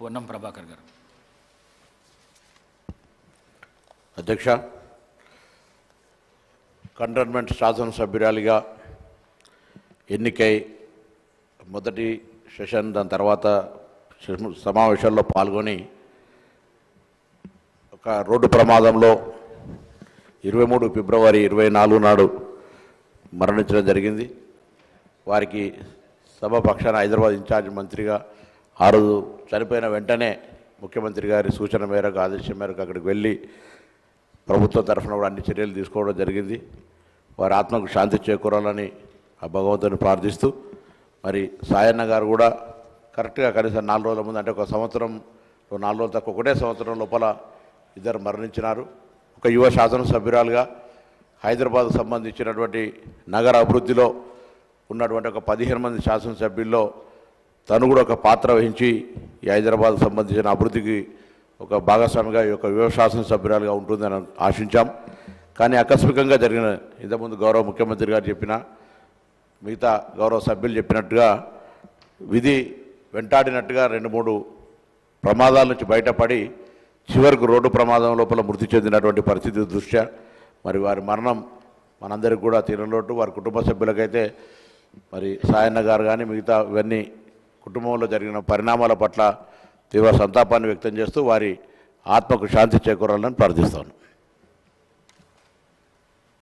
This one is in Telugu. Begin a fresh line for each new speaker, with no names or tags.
పొన్నం ప్రభాకర్ గారు.
అధ్యక్ష, కంటోన్మెంట్ శాసనసభ్యురాలిగా ఎన్నికై మొదటి సెషన్, దాని తర్వాత సమావేశాల్లో పాల్గొని ఒక రోడ్డు ప్రమాదంలో 23 ఫిబ్రవరి 24 నాడు మరణించడం జరిగింది. వారికి సభ పక్షాన హైదరాబాద్ ఇన్ఛార్జ్ మంత్రిగా ఆ రోజు చనిపోయిన వెంటనే ముఖ్యమంత్రి గారి సూచన మేరకు, ఆదేశం మేరకు అక్కడికి వెళ్ళి ప్రభుత్వం తరఫున కూడా అన్ని చర్యలు తీసుకోవడం జరిగింది. వారి ఆత్మకు శాంతి చేకూరాలని ఆ భగవంతుని ప్రార్థిస్తూ, మరి సాయన్న గారు కూడా కరెక్ట్గా కనీసం 4 రోజుల ముందు, అంటే ఒక సంవత్సరం 4 రోజులు తక్కువ, ఒకటే సంవత్సరం లోపల ఇద్దరు మరణించినారు. ఒక యువ శాసనసభ్యురాలుగా హైదరాబాద్ సంబంధించినటువంటి నగర అభివృద్ధిలో ఉన్నటువంటి ఒక 15 మంది శాసనసభ్యుల్లో తను కూడా ఒక పాత్ర వహించి ఈ హైదరాబాద్ సంబంధించిన అభివృద్ధికి ఒక భాగస్వామిగా ఈ యొక్క యువ శాసనసభ్యురాలుగా ఉంటుందని ఆశించాం. కానీ ఆకస్మికంగా జరిగిన, ఇంతకుముందు గౌరవ ముఖ్యమంత్రి గారు చెప్పిన, మిగతా గౌరవ సభ్యులు చెప్పినట్టుగా విధి వెంటాడినట్టుగా 2-3 ప్రమాదాల నుంచి బయటపడి చివరికి రోడ్డు ప్రమాదం లోపల మృతి చెందినటువంటి పరిస్థితి దృష్ట్యా మరి వారి మరణం మనందరికీ కూడా తీరలోటు. వారి కుటుంబ సభ్యులకైతే మరి సాయన్న గారు కానీ మిగతా ఇవన్నీ కుటుంబంలో జరిగిన పరిణామాల పట్ల తీవ్ర సంతాపాన్ని వ్యక్తం చేస్తూ వారి ఆత్మకు శాంతి చేకూరాలని ప్రార్థిస్తాను.